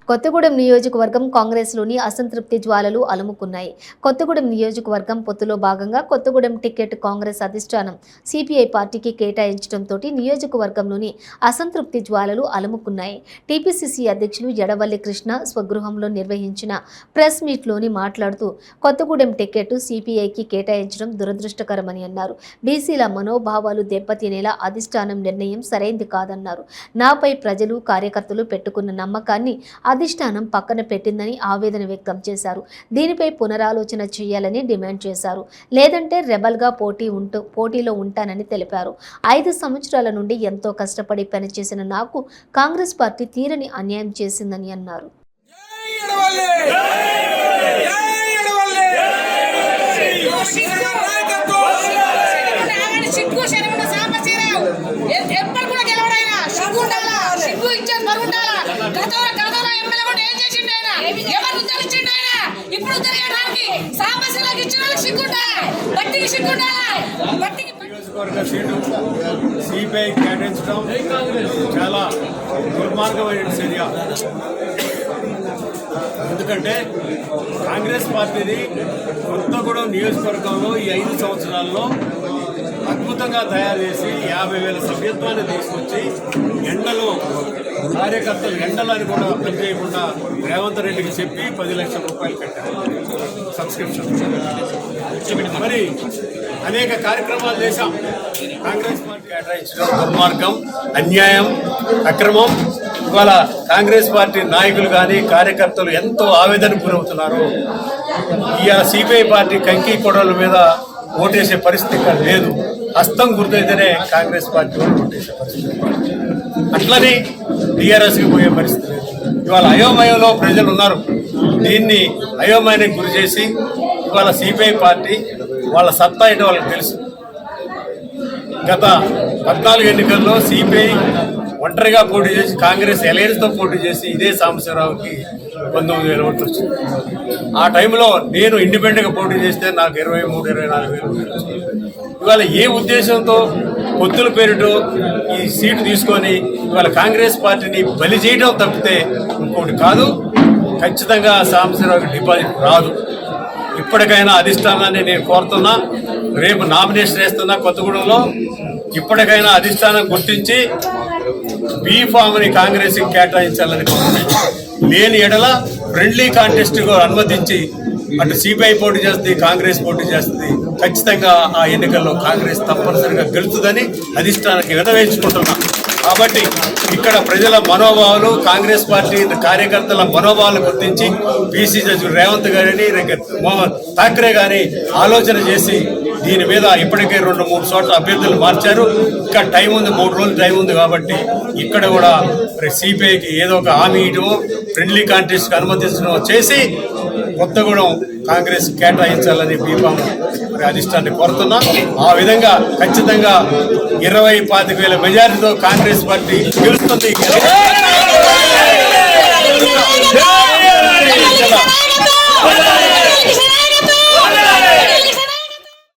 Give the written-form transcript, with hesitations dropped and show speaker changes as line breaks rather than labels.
కొత్తగూడెం నియోజకవర్గం కాంగ్రెస్లోని అసంతృప్తి జ్వాలలు అలుముకున్నాయి. కొత్తగూడెం నియోజకవర్గం పొత్తులో భాగంగా కొత్తగూడెం టికెట్ కాంగ్రెస్ అధిష్టానం సిపిఐ పార్టీకి కేటాయించడంతో నియోజకవర్గంలోని అసంతృప్తి జ్వాలలు అలుముకున్నాయి. టీపీసీసీ అధ్యక్షులు ఎడవల్లి కృష్ణ స్వగృహంలో నిర్వహించిన ప్రెస్ మీట్లోని మాట్లాడుతూ కొత్తగూడెం టికెట్ సిపిఐకి కేటాయించడం దురదృష్టకరమని అన్నారు. బీసీల మనోభావాలు దెబ్బతినేలా అధిష్టానం నిర్ణయం సరైంది కాదన్నారు. నాపై ప్రజలు కార్యకర్తలు పెట్టుకున్న నమ్మకాన్ని అధిష్టానం పక్కన పెట్టిందని ఆవేదన వ్యక్తం చేశారు. దీనిపై పునరాలోచన చేయాలని డిమాండ్ చేశారు. లేదంటే రెబల్గా పోటీలో ఉంటానని తెలిపారు. 5 సంవత్సరాల నుండి ఎంతో కష్టపడి పనిచేసిన నాకు కాంగ్రెస్ పార్టీ తీరని అన్యాయం చేసిందని అన్నారు.
సిపిఐ కేటాయించడం చాలా దుర్మార్గమైన చర్య. ఎందుకంటే కాంగ్రెస్ పార్టీని కొత్తగూడెం నియోజకవర్గంలో ఈ 5 సంవత్సరాల్లో అద్భుతంగా తయారు చేసి 50,000 సభ్యత్వాన్ని తీసుకొచ్చి ఎండలో కార్యకర్తలు ఎండలని కూడా పనిచేయకుండా రేవంత్ రెడ్డికి చెప్పి 10 లక్షల రూపాయలు కట్టారు సబ్స్క్రిప్షన్. మరి అనేక కార్యక్రమాలు చేశాం. కాంగ్రెస్ పార్టీ కేటాయించడం దుర్మార్గం, అన్యాయం, అక్రమం. ఇవాళ కాంగ్రెస్ పార్టీ నాయకులు కానీ కార్యకర్తలు ఎంతో ఆవేదనకు గురవుతున్నారు. ఇవాళ సిపిఐ పార్టీ కంకి కొడవల మీద ఓటేసే పరిస్థితి ఇక్కడ లేదు. హస్తం గుర్తయితేనే కాంగ్రెస్ పార్టీ ఓటేసే పరిస్థితి, అట్లనే టీఆర్ఎస్కి పోయే పరిస్థితి లేదు. ఇవాళ అయోమయంలో ప్రజలు ఉన్నారు. దీన్ని అయోమయానికి గురి చేసి ఇవాళ సిపిఐ పార్టీ వాళ్ళ సత్తా ఏంటో వాళ్ళకి తెలుసు. గత 14 ఎన్నికల్లో సిపిఐ ఒంటరిగా పోటీ చేసి కాంగ్రెస్ అలయన్స్తో పోటీ చేసి ఇదే సాంబశివరావుకి 19,000 ఓట్లు వచ్చింది. ఆ టైంలో నేను ఇండిపెండెంట్గా పోటీ చేస్తే నాకు 23,000-24,000 ఓట్లు వచ్చింది. ఇవాళ ఏ ఉద్దేశంతో పొత్తుల పేరుతో ఈ సీటు తీసుకొని ఇవాళ కాంగ్రెస్ పార్టీని బలి చేయడం తప్పితే ఇంకోటి కాదు. ఖచ్చితంగా సాంబశివరావుకి డిపాజిట్ రాదు. ఇప్పటికైనా అధిష్టానాన్ని నేను కోరుతున్నా, రేపు నామినేషన్ వేస్తున్నా కొత్తగూడెంలో. ఇప్పటికైనా అధిష్టానం గుర్తించి బీఫామ్ని కాంగ్రెస్కి కేటాయించాలని లేని ఎడల ఫ్రెండ్లీ కాంటెస్ట్ అనుమతించి అటు సిపిఐ పోటీ చేస్తుంది, కాంగ్రెస్ పోటీ చేస్తుంది. ఖచ్చితంగా ఆ ఎన్నికల్లో కాంగ్రెస్ తప్పనిసరిగా గెలుస్తుందని అధిష్టానానికి వినవేయించుకుంటున్నా. కాబట్టి ఇక్కడ ప్రజల మనోభావాలు, కాంగ్రెస్ పార్టీ కార్యకర్తల మనోభావాలు గుర్తించి పీసీ అధ్యక్షుడు రేవంత్ గారిని, ఠాక్రే గారి ఆలోచన చేసి దీని మీద ఇప్పటికే 2-3 చోట్ల అభ్యర్థులు మార్చారు. ఇంకా టైం ఉంది, 3 రోజులు టైం ఉంది. కాబట్టి ఇక్కడ కూడా సిపిఐకి ఏదో ఒక హామీ ఇవ్వడమో ఫ్రెండ్లీ కాంటెస్ట్కి అనుమతించడం చేసి కొత్తగూడెం కాంగ్రెస్ కేటాయించాలని బీఫామ్ మరి అధిష్టాన్ని కోరుతున్నా. ఆ విధంగా ఖచ్చితంగా 20-25,000 మెజారిటీతో కాంగ్రెస్ పార్టీ గెలుస్తుంది.